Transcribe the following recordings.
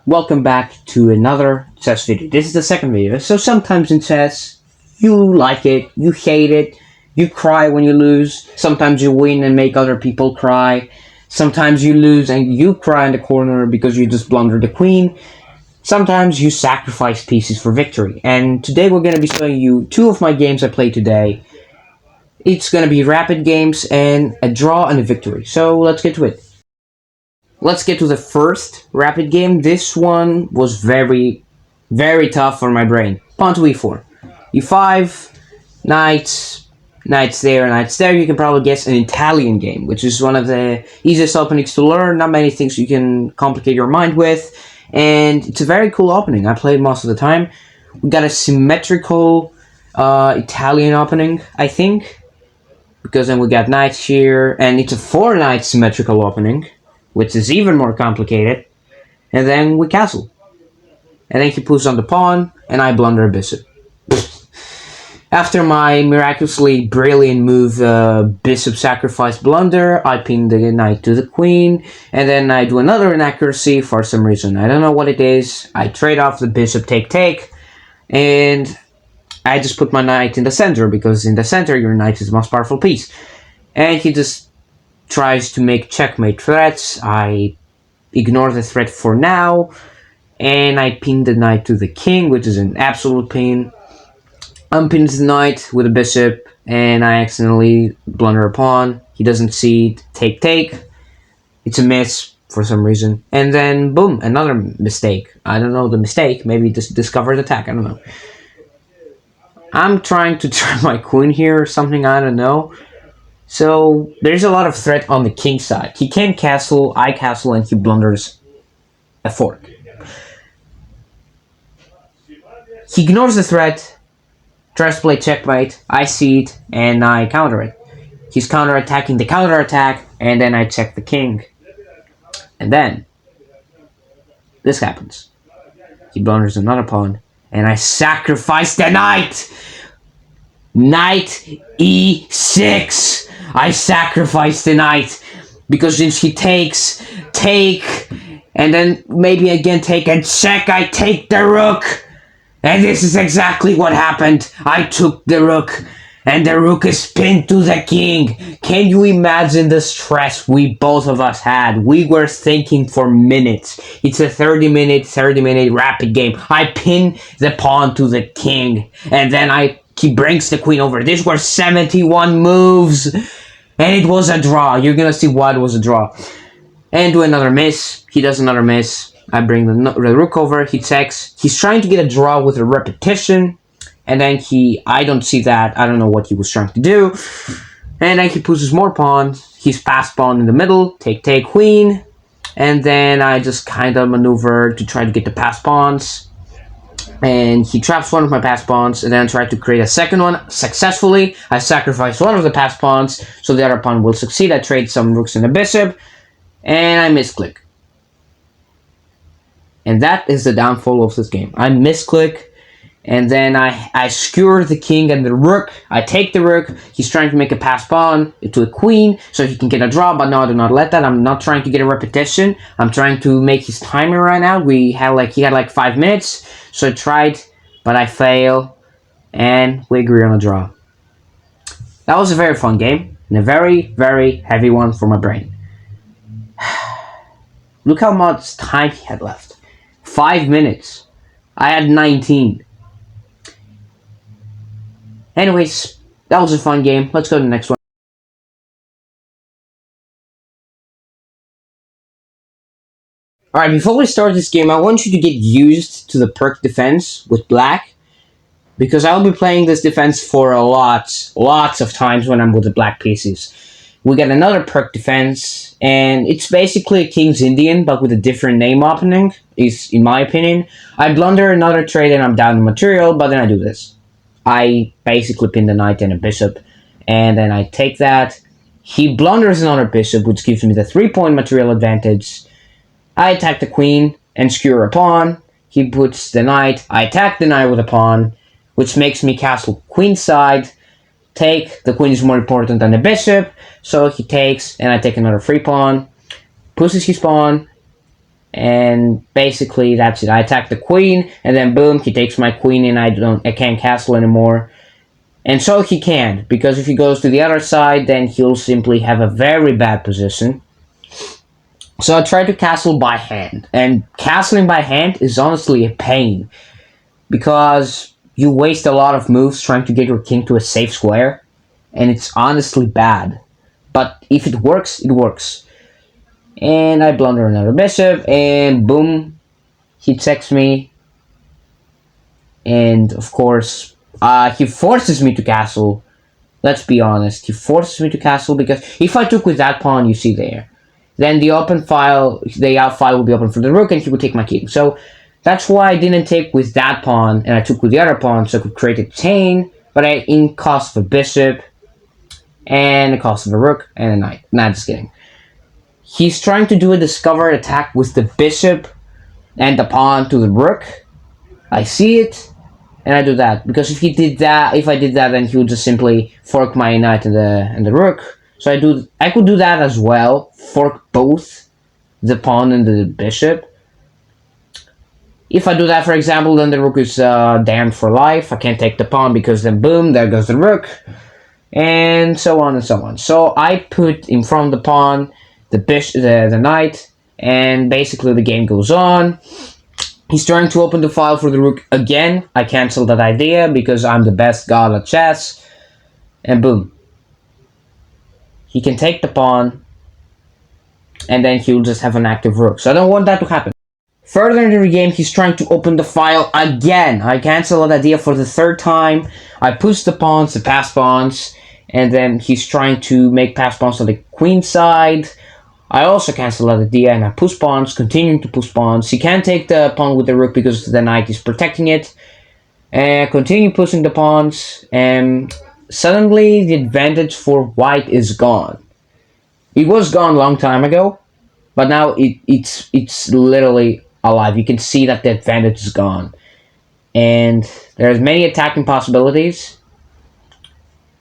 Welcome back to another chess video. This is the second video. So sometimes in chess, you like it, you hate it, you cry when you lose, sometimes you win and make other people cry, sometimes you lose and you cry in the corner because you just blundered the queen, sometimes you sacrifice pieces for victory. And today we're going to be showing you two of my games I played today. It's going to be rapid games and a draw and a victory. So let's get to it. Let's get to the first rapid game. This one was very tough for my brain. Pawn to e4. e5, knights there, knights there. You can probably guess an Italian game, which is one of the easiest openings to learn. Not many things you can complicate your mind with. And it's a very cool opening. I play it most of the time. We got a symmetrical Italian opening, I think. Because then we got knights here. And it's a 4-knight symmetrical opening, which is even more complicated. And then we castle. And then he puts on the pawn, and I blunder a bishop. After my miraculously brilliant move, bishop sacrifice blunder, I pin the knight to the queen, and then I do another inaccuracy for some reason. I don't know what it is. I trade off the bishop take, and I just put my knight in the center, because in the center your knight is the most powerful piece. And he just tries to make checkmate threats. I ignore the threat for now, and I pin the knight to the king, which is an absolute pin. Unpins the knight with a bishop, and I accidentally blunder a pawn. He doesn't see it. Take. It's a miss for some reason. And then, boom, another mistake. I don't know the mistake. Maybe just discovered attack. I don't know. I'm trying to turn my queen here or something. I don't know. So, there's a lot of threat on the king side. He can't castle, I castle, and he blunders a fork. He ignores the threat, tries to play checkmate, I see it, and I counter it. He's counterattacking the counterattack, and then I check the king. And then, this happens. He blunders another pawn, and I sacrifice the knight! Knight e6! I sacrifice the knight, because since he takes, and then maybe again take and check, I take the rook. And this is exactly what happened. I took the rook, and the rook is pinned to the king. Can you imagine the stress we both of us had? We were thinking for minutes. It's a 30-minute rapid game. I pin the pawn to the king, and then he brings the queen over. These were 71 moves. And it was a draw. You're gonna see why it was a draw. And do another miss. He does another miss. I bring the rook over. He checks. He's trying to get a draw with a repetition. And then I don't see that. I don't know what he was trying to do. And then he pushes more pawns. He's passed pawn in the middle. Take, queen. And then I just kind of maneuver to try to get the passed pawns. And he traps one of my passed pawns, and then try to create a second one successfully. I sacrifice one of the passed pawns, so the other pawn will succeed. I trade some rooks and a bishop, and I misclick. And that is the downfall of this game. I misclick, and then I skewer the king and the rook. I take the rook. He's trying to make a passed pawn to a queen, so he can get a draw, but no, I do not let that. I'm not trying to get a repetition. I'm trying to make his timer run out. He had like 5 minutes. So I tried, but I fail, and we agree on a draw. That was a very fun game, and a very heavy one for my brain. Look how much time he had left. 5 minutes. I had 19. Anyways, that was a fun game. Let's go to the next one. Alright, before we start this game, I want you to get used to the perk defense with black, because I'll be playing this defense for lots of times when I'm with the black pieces. We got another perk defense, and it's basically a King's Indian, but with a different name opening, is in my opinion. I blunder another trade and I'm down the material, but then I do this. I basically pin the knight and a bishop, and then I take that. He blunders another bishop, which gives me the 3-point material advantage. I attack the queen and skewer a pawn. He puts the knight. I attack the knight with a pawn, which makes me castle queenside. Take. The queen is more important than the bishop, so he takes, and I take another free pawn. Pushes his pawn. and basically that's it. I attack the queen, and then boom, he takes my queen, and I can't castle anymore. And so he can't, because if he goes to the other side, then he'll simply have a very bad position. So I try to castle by hand, and castling by hand is honestly a pain, because you waste a lot of moves trying to get your king to a safe square, and it's honestly bad. But if it works, it works. And I blunder another bishop, and boom, he checks me, and of course, he forces me to castle. Let's be honest, he forces me to castle, because if I took with that pawn you see there, then the out file will be open for the rook, and he would take my king. So that's why I didn't take with that pawn, and I took with the other pawn, so I could create a chain, but in cost of a bishop, and the cost of a rook, and a knight. Nah, just kidding. He's trying to do a discovered attack with the bishop and the pawn to the rook. I see it, and I do that, because if I did that, then he would just simply fork my knight and the rook. So I could do that as well, fork both the pawn and the bishop. If I do that, for example, then the rook is damned for life. I can't take the pawn, because then boom, there goes the rook, and so on and so on. So I put in front of the pawn the knight, and basically the game goes on. He's trying to open the file for the rook again. I cancel that idea, because I'm the best god at chess, and boom, he can take the pawn, and then he'll just have an active rook. So I don't want that to happen. Further into the game, he's trying to open the file again. I cancel that idea for the third time. I push the pawns, the pass pawns, and then he's trying to make pass pawns on the queen side. I also cancel that idea, and I push pawns, continuing to push pawns. He can't take the pawn with the rook because the knight is protecting it. And continue pushing the pawns, and suddenly the advantage for white is gone. It was gone a long time ago, but now it's literally alive. You can see that the advantage is gone, and there's many attacking possibilities.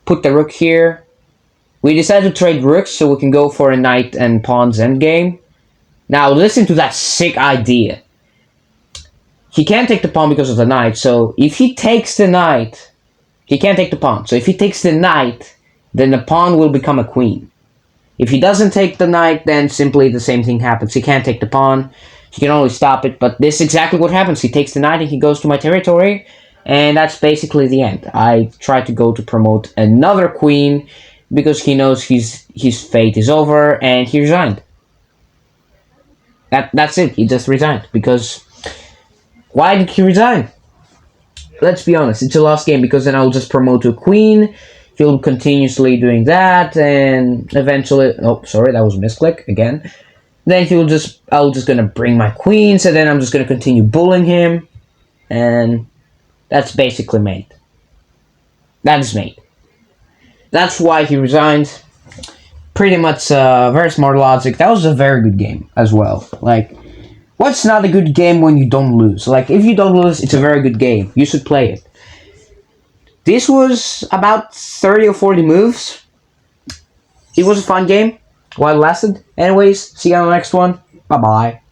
Put the rook here. We decided to trade rooks so we can go for a knight and pawns endgame. Now listen to that sick idea. He can't take the pawn because of the knight, so if he takes the knight, he can't take the pawn. So if he takes the knight, then the pawn will become a queen. If he doesn't take the knight, then simply the same thing happens. He can't take the pawn. He can only stop it, but this is exactly what happens. He takes the knight and he goes to my territory, and that's basically the end. I try to go to promote another queen, because he knows his fate is over, and he resigned. That's it. He just resigned. Because why did he resign? Let's be honest. It's a lost game, because then I'll just promote to a queen. He'll continuously doing that, and eventually, oh sorry, that was a misclick again. Then I'll just gonna bring my queen, so then I'm just gonna continue bullying him, and that's basically mate. That is mate. That's why he resigned. Pretty much very smart logic. That was a very good game as well. Like, what's not a good game when you don't lose? Like, if you don't lose, it's a very good game. You should play it. This was about 30 or 40 moves. It was a fun game while it lasted. Anyways, see you on the next one. Bye-bye.